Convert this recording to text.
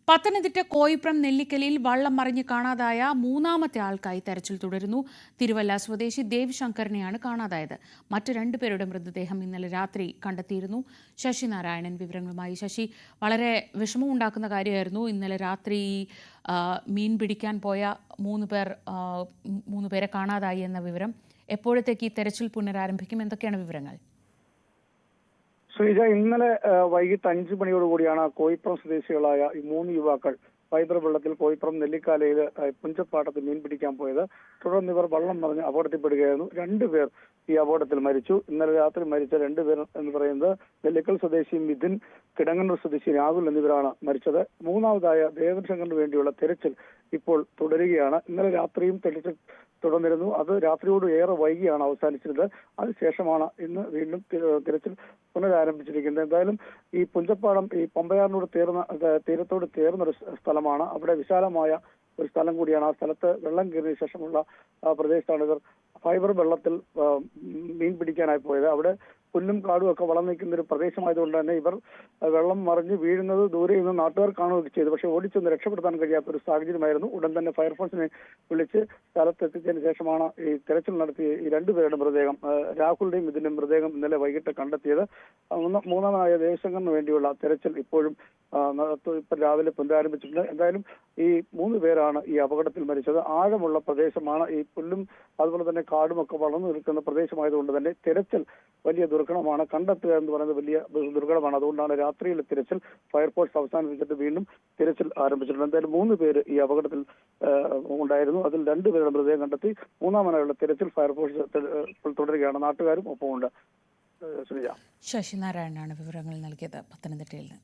പത്തനംതിട്ട കോയിപ്രം നെല്ലിക്കലിൽ വള്ളം മറിഞ്ഞ് കാണാതായ മൂന്നാമത്തെ ആൾക്കായി തെരച്ചിൽ തുടരുന്നു. തിരുവല്ല സ്വദേശി ദേവ് ശങ്കറിനെയാണ് കാണാതായത്. മറ്റ് രണ്ടുപേരുടെ മൃതദേഹം ഇന്നലെ രാത്രി കണ്ടെത്തിയിരുന്നു. ശശി നാരായണൻ വിവരങ്ങളുമായി. ശശി, വളരെ വിഷമമുണ്ടാക്കുന്ന കാര്യമായിരുന്നു ഇന്നലെ രാത്രി മീൻ പിടിക്കാൻ പോയ മൂന്ന് പേരെ കാണാതായി എന്ന വിവരം. എപ്പോഴത്തേക്ക് ഈ തെരച്ചിൽ പുനരാരംഭിക്കും? എന്തൊക്കെയാണ് വിവരങ്ങൾ? ശ്രീജ, ഇന്നലെ വൈകിട്ട് 5 മണിയോടുകൂടിയാണ് കോയിപ്പുറം സ്വദേശികളായ ഈ 3 യുവാക്കൾ ഫൈബർ വെള്ളത്തിൽ കോയിപ്പുറം നെല്ലിക്കാലയിൽ പുഞ്ചപ്പാട്ടത്ത് മീൻ പിടിക്കാൻ പോയത്. തുടർന്ന് ഇവർ വള്ളം മറിഞ്ഞ് അപകടത്തിൽപ്പെടുകയായിരുന്നു. 2 പേർ ഈ അപകടത്തിൽ മരിച്ചു. ഇന്നലെ രാത്രി മരിച്ച 2 പേർ എന്ന് പറയുന്നത് നെല്ലിക്കൽ സ്വദേശി മിഥുൻ, കിടങ്ങന്നൂർ സ്വദേശി രാഹുൽ എന്നിവരാണ് മരിച്ചത്. മൂന്നാമതായ ദേവൻശങ്കറിന് വേണ്ടിയുള്ള തെരച്ചിൽ ഇപ്പോൾ തുടരുകയാണ്. ഇന്നലെ രാത്രിയും തെരച്ചിൽ തുടർന്നിരുന്നു. അത് രാത്രിയോട് ഏറെ വൈകിയാണ് അവസാനിച്ചിരുന്നത്. അതിനുശേഷമാണ് ഇന്ന് വീണ്ടും തിരച്ചിൽ പുനരാരംഭിച്ചിരിക്കുന്നത്. എന്തായാലും ഈ പുഞ്ചപ്പാടം ഈ പമ്പയാറിനോട് തീരത്തോട് ചേർന്നൊരു സ്ഥലമാണ്. അവിടെ വിശാലമായ ഒരു സ്ഥലം കൂടിയാണ്. ആ സ്ഥലത്ത് വെള്ളം കയറിയ ശേഷമുള്ള പ്രദേശത്താണ് ഇവർ ഫൈബർ വെള്ളത്തിൽ മീൻ പിടിക്കാനായി പോയത്. അവിടെ പുല്ലും കാടും ഒക്കെ വളം നിൽക്കുന്ന ഒരു പ്രദേശമായതുകൊണ്ട് തന്നെ ഇവർ വെള്ളം മറിഞ്ഞ് വീഴുന്നത് ദൂരെ നിന്ന് നാട്ടുകാർ കാണുകയൊക്കെ ചെയ്തു. പക്ഷേ ഓടിച്ചൊന്ന് രക്ഷപ്പെടുത്താൻ കഴിയാത്ത ഒരു സാഹചര്യമായിരുന്നു. ഉടൻ തന്നെ ഫയർഫോഴ്സിനെ വിളിച്ച് സ്ഥലത്തെത്തിച്ചതിന് ശേഷമാണ് ഈ തെരച്ചിൽ നടത്തിയ ഈ 2 പേരുടെ മൃതദേഹം, രാഹുലിന്റെയും ഇതിന്റെ മൃതദേഹം ഇന്നലെ വൈകിട്ട് കണ്ടെത്തിയത്. മൂന്നാമതായ ദേവശങ്കറിന് വേണ്ടിയുള്ള തെരച്ചിൽ ഇപ്പോഴും ഇപ്പൊ രാവിലെ പുനരാരംഭിച്ചിട്ടുണ്ട്. എന്തായാലും ഈ 3 പേരാണ് ഈ അപകടത്തിൽ മരിച്ചത്. ആഴമുള്ള പ്രദേശമാണ്. ഈ പുല്ലും അതുപോലെ തന്നെ കാടും ഒക്കെ വളർന്നു നിൽക്കുന്ന പ്രദേശമായതുകൊണ്ട് തന്നെ തെരച്ചിൽ വലിയ ദുർഘടമാണ്. കണ്ടെത്തുക എന്ന് പറയുന്നത് വലിയ ദുർഘടമാണ്. അതുകൊണ്ടാണ് രാത്രിയിലെ തിരച്ചിൽ ഫയർഫോഴ്സ് അവസാനിപ്പിച്ചിട്ട് വീണ്ടും തിരച്ചിൽ ആരംഭിച്ചിട്ടുണ്ട്. എന്തായാലും 3 പേര് ഈ അപകടത്തിൽ ഉണ്ടായിരുന്നു. അതിൽ 2 പേരുടെ മൃതദേഹം കണ്ടെത്തി. മൂന്നാമനായുള്ള തിരച്ചിൽ ഫയർഫോഴ്സ് തുടരുകയാണ്. നാട്ടുകാരും ഒപ്പമുണ്ട്. ശ്രീജ. ശശി നാരായണനാണ് വിവരങ്ങൾ നൽകിയത് പത്തനംതിട്ടയിൽ നിന്ന്.